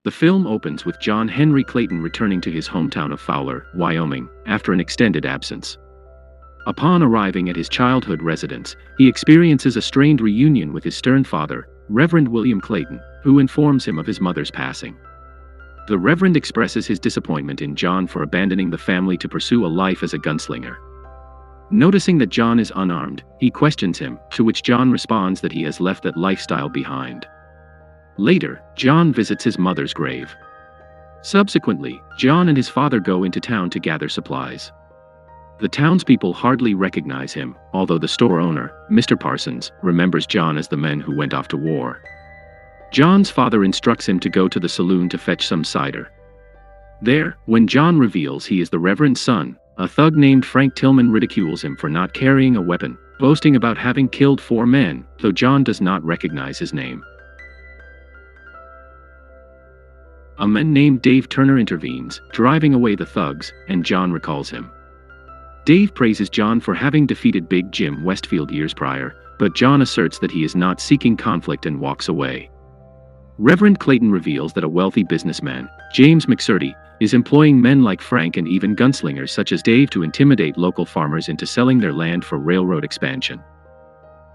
The film opens with John Henry Clayton returning to his hometown of Fowler, Wyoming, after an extended absence. Upon arriving at his childhood residence, he experiences a strained reunion with his stern father, Reverend William Clayton, who informs him of his mother's passing. The Reverend expresses his disappointment in John for abandoning the family to pursue a life as a gunslinger. Noticing that John is unarmed, he questions him, to which John responds that he has left that lifestyle behind. Later, John visits his mother's grave. Subsequently, John and his father go into town to gather supplies. The townspeople hardly recognize him, although the store owner, Mr. Parsons, remembers John as the men who went off to war. John's father instructs him to go to the saloon to fetch some cider. There, when John reveals he is the Reverend's son, a thug named Frank Tillman ridicules him for not carrying a weapon, boasting about having killed 4 men, though John does not recognize his name. A man named Dave Turner intervenes, driving away the thugs, and John recalls him. Dave praises John for having defeated Big Jim Westfield years prior, but John asserts that he is not seeking conflict and walks away. Reverend Clayton reveals that a wealthy businessman, James McSurdy, is employing men like Frank and even gunslingers such as Dave to intimidate local farmers into selling their land for railroad expansion.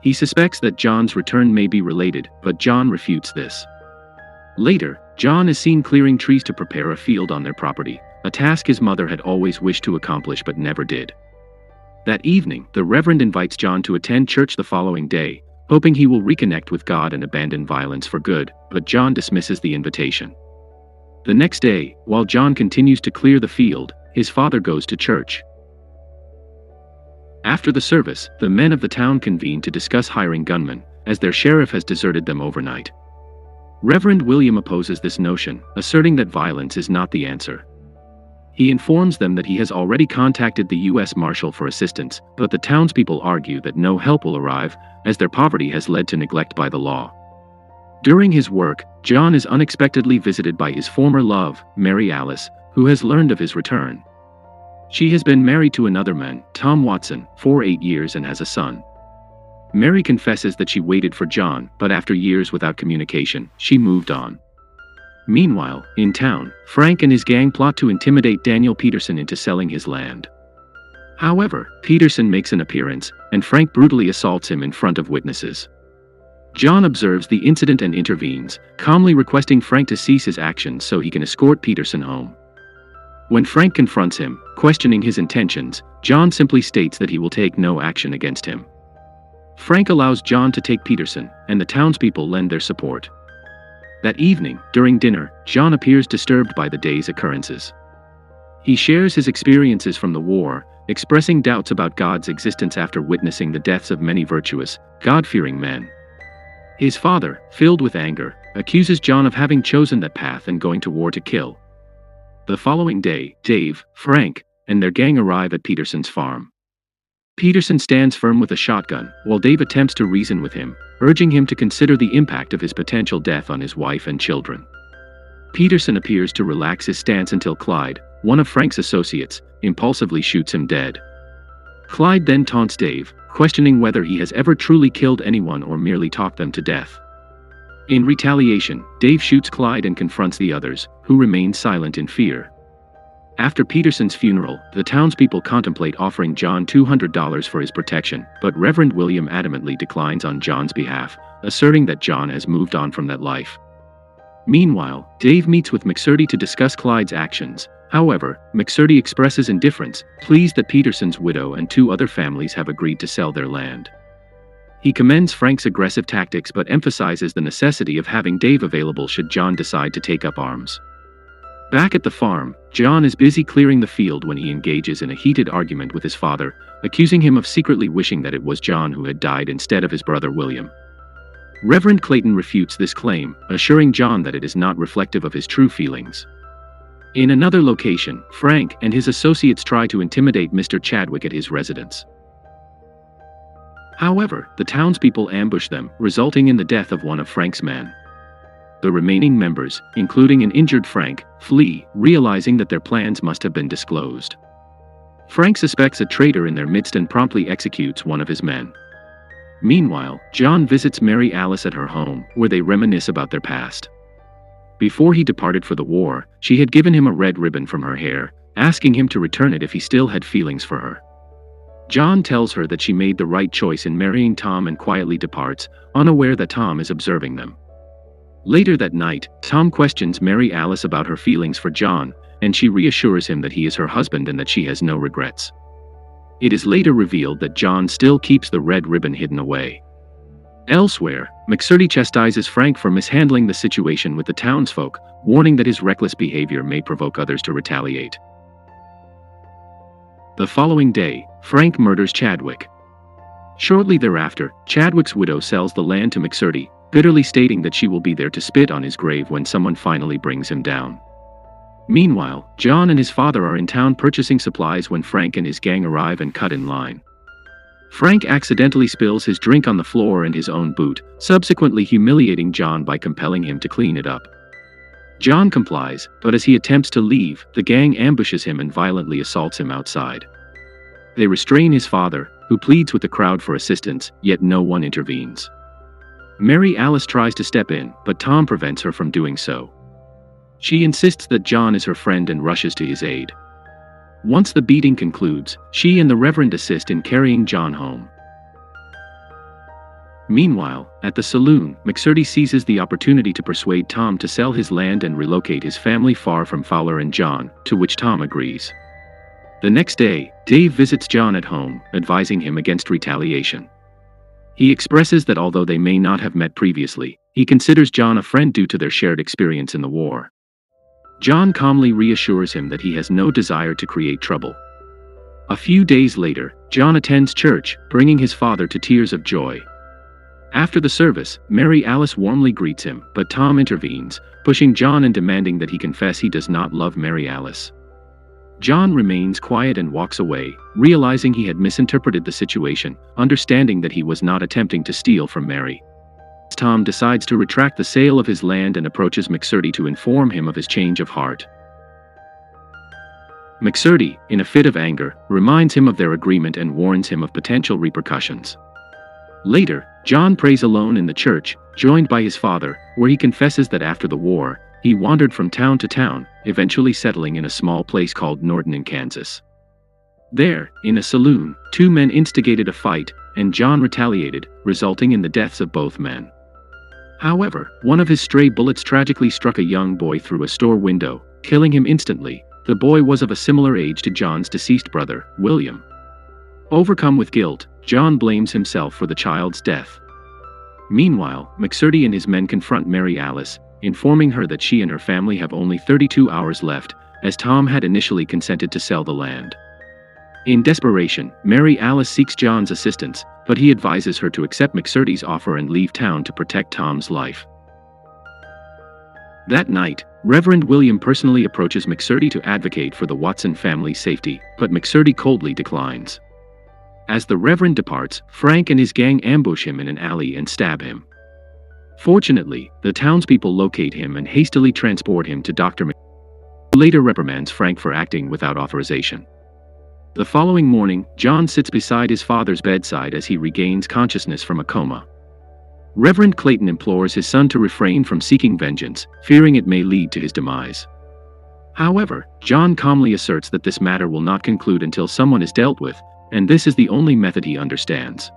He suspects that John's return may be related, but John refutes this. Later, John is seen clearing trees to prepare a field on their property, a task his mother had always wished to accomplish but never did. That evening, the Reverend invites John to attend church the following day, hoping he will reconnect with God and abandon violence for good, but John dismisses the invitation. The next day, while John continues to clear the field, his father goes to church. After the service, the men of the town convene to discuss hiring gunmen, as their sheriff has deserted them overnight. Reverend William opposes this notion, asserting that violence is not the answer. He informs them that he has already contacted the U.S. Marshal for assistance, but the townspeople argue that no help will arrive, as their poverty has led to neglect by the law. During his work, John is unexpectedly visited by his former love, Mary Alice, who has learned of his return. She has been married to another man, Tom Watson, for 8 years and has a son. Mary confesses that she waited for John, but after years without communication, she moved on. Meanwhile, in town, Frank and his gang plot to intimidate Daniel Peterson into selling his land. However, Peterson makes an appearance, and Frank brutally assaults him in front of witnesses. John observes the incident and intervenes, calmly requesting Frank to cease his actions so he can escort Peterson home. When Frank confronts him, questioning his intentions, John simply states that he will take no action against him. Frank allows John to take Peterson, and the townspeople lend their support. That evening, during dinner, John appears disturbed by the day's occurrences. He shares his experiences from the war, expressing doubts about God's existence after witnessing the deaths of many virtuous, God-fearing men. His father, filled with anger, accuses John of having chosen that path and going to war to kill. The following day, Dave, Frank, and their gang arrive at Peterson's farm. Peterson stands firm with a shotgun, while Dave attempts to reason with him, urging him to consider the impact of his potential death on his wife and children. Peterson appears to relax his stance until Clyde, one of Frank's associates, impulsively shoots him dead. Clyde then taunts Dave, questioning whether he has ever truly killed anyone or merely talked them to death. In retaliation, Dave shoots Clyde and confronts the others, who remain silent in fear. After Peterson's funeral, the townspeople contemplate offering John $200 for his protection, but Reverend William adamantly declines on John's behalf, asserting that John has moved on from that life. Meanwhile, Dave meets with McSurdy to discuss Clyde's actions. However, McSurdy expresses indifference, pleased that Peterson's widow and 2 other families have agreed to sell their land. He commends Frank's aggressive tactics but emphasizes the necessity of having Dave available should John decide to take up arms. Back at the farm, John is busy clearing the field when he engages in a heated argument with his father, accusing him of secretly wishing that it was John who had died instead of his brother William. Reverend Clayton refutes this claim, assuring John that it is not reflective of his true feelings. In another location, Frank and his associates try to intimidate Mr. Chadwick at his residence. However, the townspeople ambush them, resulting in the death of one of Frank's men. The remaining members, including an injured Frank, flee, realizing that their plans must have been disclosed. Frank suspects a traitor in their midst and promptly executes one of his men. Meanwhile, John visits Mary Alice at her home, where they reminisce about their past. Before he departed for the war, she had given him a red ribbon from her hair, asking him to return it if he still had feelings for her. John tells her that she made the right choice in marrying Tom and quietly departs, unaware that Tom is observing them. Later that night, Tom questions Mary Alice about her feelings for John, and she reassures him that he is her husband and that she has no regrets. It is later revealed that John still keeps the red ribbon hidden away. Elsewhere, McSurdy chastises Frank for mishandling the situation with the townsfolk, warning that his reckless behavior may provoke others to retaliate. The following day, Frank murders Chadwick. Shortly thereafter, Chadwick's widow sells the land to McSurdy, bitterly stating that she will be there to spit on his grave when someone finally brings him down. Meanwhile, John and his father are in town purchasing supplies when Frank and his gang arrive and cut in line. Frank accidentally spills his drink on the floor and his own boot, subsequently humiliating John by compelling him to clean it up. John complies, but as he attempts to leave, the gang ambushes him and violently assaults him outside. They restrain his father, who pleads with the crowd for assistance, yet no one intervenes. Mary Alice tries to step in, but Tom prevents her from doing so. She insists that John is her friend and rushes to his aid. Once the beating concludes, she and the Reverend assist in carrying John home. Meanwhile, at the saloon, McSurdy seizes the opportunity to persuade Tom to sell his land and relocate his family far from Fowler and John, to which Tom agrees. The next day, Dave visits John at home, advising him against retaliation. He expresses that although they may not have met previously, he considers John a friend due to their shared experience in the war. John calmly reassures him that he has no desire to create trouble. A few days later, John attends church, bringing his father to tears of joy. After the service, Mary Alice warmly greets him, but Tom intervenes, pushing John and demanding that he confess he does not love Mary Alice. John remains quiet and walks away, realizing he had misinterpreted the situation, understanding that he was not attempting to steal from Mary. Tom decides to retract the sale of his land and approaches McSurdy to inform him of his change of heart. McSurdy, in a fit of anger, reminds him of their agreement and warns him of potential repercussions. Later, John prays alone in the church, joined by his father, where he confesses that after the war, he wandered from town to town, eventually settling in a small place called Norton in Kansas. There, in a saloon, two men instigated a fight, and John retaliated, resulting in the deaths of both men. However, one of his stray bullets tragically struck a young boy through a store window, killing him instantly. The boy was of a similar age to John's deceased brother, William. Overcome with guilt, John blames himself for the child's death. Meanwhile, McSurdy and his men confront Mary Alice, informing her that she and her family have only 32 hours left, as Tom had initially consented to sell the land. In desperation, Mary Alice seeks John's assistance, but he advises her to accept McSurdy's offer and leave town to protect Tom's life. That night, Reverend William personally approaches McSurdy to advocate for the Watson family's safety, but McSurdy coldly declines. As the Reverend departs, Frank and his gang ambush him in an alley and stab him. Fortunately, the townspeople locate him and hastily transport him to Dr. McSurdy, who later reprimands Frank for acting without authorization. The following morning, John sits beside his father's bedside as he regains consciousness from a coma. Reverend Clayton implores his son to refrain from seeking vengeance, fearing it may lead to his demise. However, John calmly asserts that this matter will not conclude until someone is dealt with, and this is the only method he understands.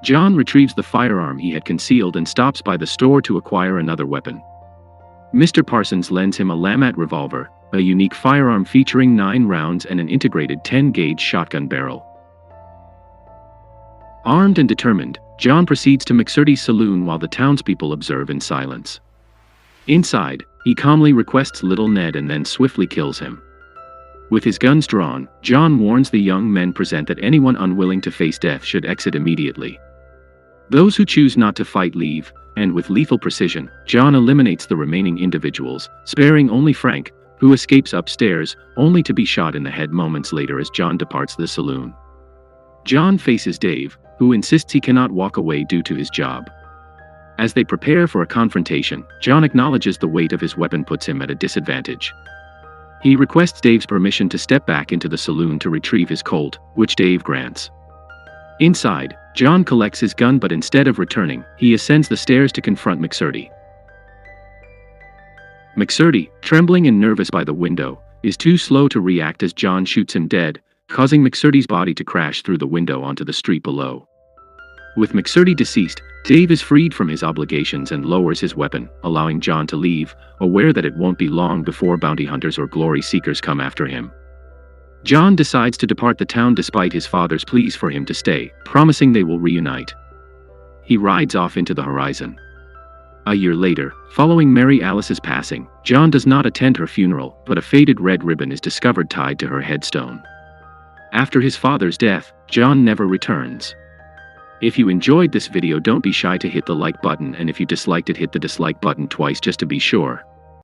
John retrieves the firearm he had concealed and stops by the store to acquire another weapon. Mr. Parsons lends him a Lamat revolver, a unique firearm featuring 9 rounds and an integrated 10-gauge shotgun barrel. Armed and determined, John proceeds to McSurdy's saloon while the townspeople observe in silence. Inside, he calmly requests Little Ned and then swiftly kills him. With his guns drawn, John warns the young men present that anyone unwilling to face death should exit immediately. Those who choose not to fight leave, and with lethal precision, John eliminates the remaining individuals, sparing only Frank, who escapes upstairs, only to be shot in the head moments later as John departs the saloon. John faces Dave, who insists he cannot walk away due to his job. As they prepare for a confrontation, John acknowledges the weight of his weapon puts him at a disadvantage. He requests Dave's permission to step back into the saloon to retrieve his Colt, which Dave grants. Inside, John collects his gun, but instead of returning, he ascends the stairs to confront McSurdy. McSurdy, trembling and nervous by the window, is too slow to react as John shoots him dead, causing McSurdy's body to crash through the window onto the street below. With McSurdy deceased, Dave is freed from his obligations and lowers his weapon, allowing John to leave, aware that it won't be long before bounty hunters or glory seekers come after him. John decides to depart the town despite his father's pleas for him to stay, promising they will reunite. He rides off into the horizon. A year later, following Mary Alice's passing, John does not attend her funeral, but a faded red ribbon is discovered tied to her headstone. After his father's death, John never returns. If you enjoyed this video, don't be shy to hit the like button, and if you disliked it, hit the dislike button twice just to be sure.